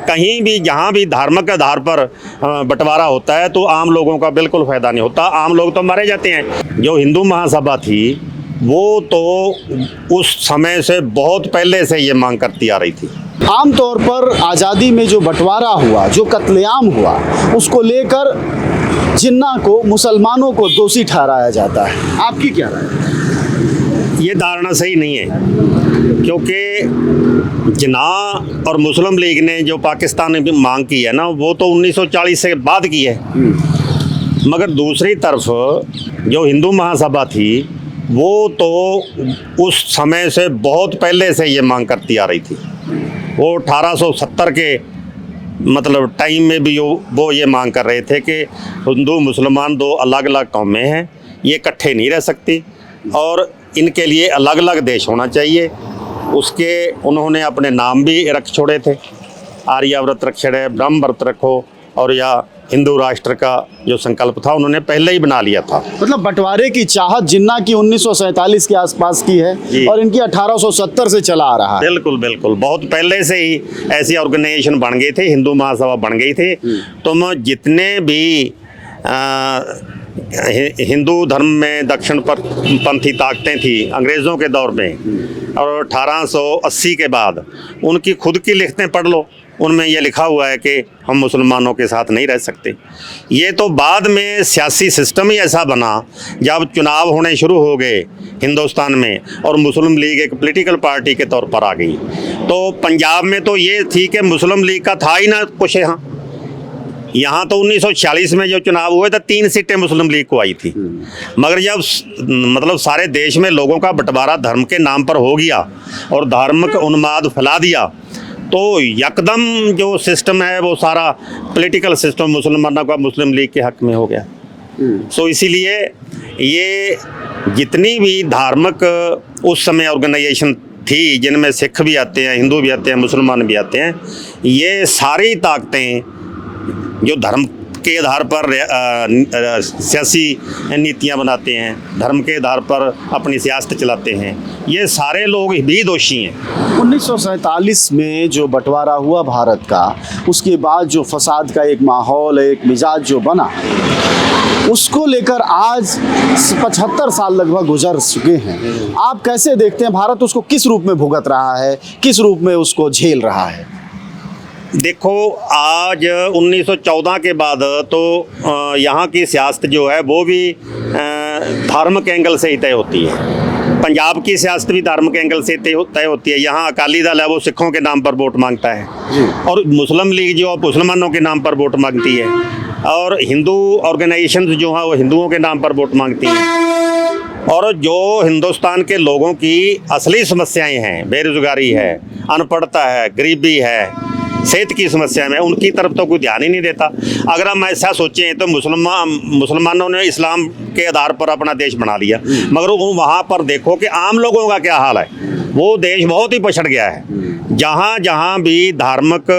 कहीं भी जहाँ भी धार्मिक आधार पर बंटवारा होता है तो आम लोगों का बिल्कुल फ़ायदा नहीं होता, आम लोग तो मारे जाते हैं। जो हिंदू महासभा थी वो तो उस समय से बहुत पहले से ये मांग करती आ रही थी। आमतौर पर आज़ादी में जो बंटवारा हुआ, जो कत्लेआम हुआ, उसको लेकर जिन्ना को, मुसलमानों को दोषी ठहराया जाता है। आपकी क्या राय है? ये धारणा सही नहीं है, क्योंकि जिन्ना और मुस्लिम लीग ने जो पाकिस्तान में भी मांग की है ना, वो तो 1940 से बाद की है। मगर दूसरी तरफ जो हिंदू महासभा थी वो तो उस समय से बहुत पहले से ये मांग करती आ रही थी। वो 1870 के मतलब टाइम में भी वो ये मांग कर रहे थे कि हिंदू मुसलमान दो अलग अलग कौमें हैं, ये इकट्ठे नहीं रह सकती और इनके लिए अलग अलग देश होना चाहिए। उसके उन्होंने अपने नाम भी रख छोड़े थे, आर्याव्रत रख छोड़े, ब्रह्म व्रत रखो, और या हिंदू राष्ट्र का जो संकल्प था उन्होंने पहले ही बना लिया था। मतलब बंटवारे की चाहत जिन्ना की 1947 के आसपास की है और इनकी 1870 से चला आ रहा है। बिल्कुल बिल्कुल, बहुत पहले से ही ऐसी ऑर्गेनाइजेशन बन गई थी, हिंदू महासभा बन गई थी। तुम जितने भी हिंदू धर्म में दक्षिण पंथी ताकतें थी अंग्रेज़ों के दौर में और 1880 के बाद, उनकी खुद की लिखतें पढ़ लो, उनमें यह लिखा हुआ है कि हम मुसलमानों के साथ नहीं रह सकते। ये तो बाद में सियासी सिस्टम ही ऐसा बना, जब चुनाव होने शुरू हो गए हिंदुस्तान में और मुस्लिम लीग एक पॉलिटिकल पार्टी के तौर पर आ गई। तो पंजाब में तो ये थी कि मुस्लिम लीग का था ही ना कुछ। यहाँ तो 1946 में जो चुनाव हुए थे 3 सीटें मुस्लिम लीग को आई थी। मगर जब मतलब सारे देश में लोगों का बंटवारा धर्म के नाम पर हो गया और धार्मिक उन्माद फैला दिया, तो यकदम जो सिस्टम है वो सारा पॉलिटिकल सिस्टम मुसलमानों का मुस्लिम लीग के हक में हो गया। सो इसीलिए ये जितनी भी धार्मिक उस समय ऑर्गेनाइजेशन थी, जिनमें सिख भी आते हैं, हिंदू भी आते हैं, मुसलमान भी आते हैं, ये सारी ताकतें जो धर्म के आधार पर सियासी नीतियां बनाते हैं, धर्म के आधार पर अपनी सियासत चलाते हैं, ये सारे लोग भी दोषी हैं। 1947 में जो बंटवारा हुआ भारत का, उसके बाद जो फसाद का एक माहौल, एक मिजाज जो बना, उसको लेकर आज 75 साल लगभग गुजर चुके हैं। आप कैसे देखते हैं भारत उसको किस रूप में भुगत रहा है, किस रूप में उसको झेल रहा है? देखो, आज 1914 के बाद तो यहाँ की सियासत जो है वो भी धार्मिक एंगल से ही तय होती है। पंजाब की सियासत भी धार्मिक एंगल से तय होती है। यहाँ अकाली दल है वो सिखों के नाम पर वोट मांगता है और मुस्लिम लीग जो मुसलमानों के नाम पर वोट मांगती है, और हिंदू ऑर्गेनाइजेशन जो है वो हिंदुओं के नाम पर वोट मांगती है। और जो हिंदुस्तान के लोगों की असली समस्याएं हैं, बेरोजगारी है, अनपढ़ता है, गरीबी है, सेहत की समस्या में, उनकी तरफ तो कोई ध्यान ही नहीं देता। अगर हम ऐसा सोचें तो मुसलमानों ने इस्लाम के आधार पर अपना देश बना लिया, मगर वहाँ पर देखो कि आम लोगों का क्या हाल है। वो देश बहुत ही पछड़ गया है। जहाँ जहाँ भी धार्मिक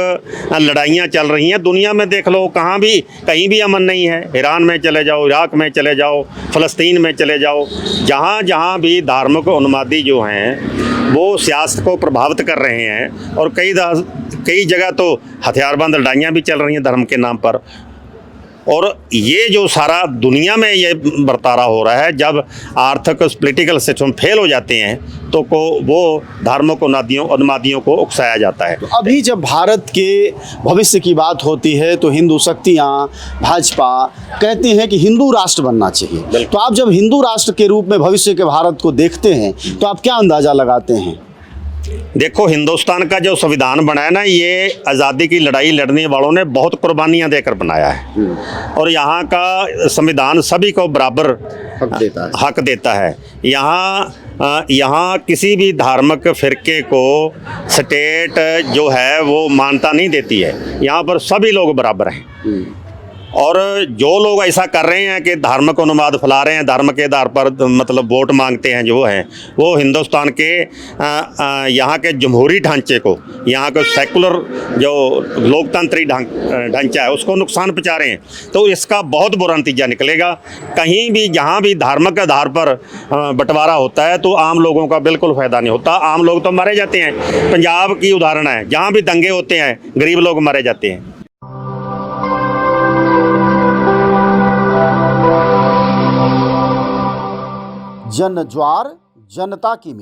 लड़ाइयाँ चल रही हैं दुनिया में देख लो, कहीं भी अमन नहीं है। ईरान में चले जाओ, इराक में चले जाओ, फ़लस्तीन में चले जाओ, जहाँ जहाँ भी धार्मिक उन्मादी जो हैं वो सियासत को प्रभावित कर रहे हैं और कई जगह तो हथियारबंद लड़ाइयाँ भी चल रही हैं धर्म के नाम पर। और ये जो सारा दुनिया में ये बर्तारा हो रहा है, जब आर्थिक पॉलिटिकल सिस्टम फेल हो जाते हैं तो वो धार्मिक उन्मादियों को उकसाया जाता है। तो अभी जब भारत के भविष्य की बात होती है तो हिंदू शक्तियाँ, भाजपा कहती हैं कि हिंदू राष्ट्र बनना चाहिए। तो आप जब हिंदू राष्ट्र के रूप में भविष्य के भारत को देखते हैं तो आप क्या अंदाज़ा लगाते हैं? देखो, हिंदुस्तान का जो संविधान बना है ना, ये आज़ादी की लड़ाई लड़ने वालों ने बहुत कुर्बानियाँ देकर बनाया है और यहाँ का संविधान सभी को बराबर हक देता है। यहाँ किसी भी धार्मिक फिरके को स्टेट जो है वो मान्यता नहीं देती है। यहाँ पर सभी लोग बराबर हैं। और जो लोग ऐसा कर रहे हैं कि धार्मिक उन्माद फैला रहे हैं, धर्म के आधार पर मतलब वोट मांगते हैं, जो हैं वो हिंदुस्तान के यहाँ के जमहूरी ढांचे को, यहाँ के सेकुलर जो लोकतंत्री ढांचा है उसको नुकसान पहुँचा रहे हैं। तो इसका बहुत बुरा नतीजा निकलेगा। कहीं भी जहाँ भी धार्मिक आधार पर बंटवारा होता है तो आम लोगों का बिल्कुल फ़ायदा नहीं होता, आम लोग तो मारे जाते हैं। पंजाब की उदाहरण है, जहाँ भी दंगे होते हैं गरीब लोग मारे जाते हैं। जन ज्वार जनता की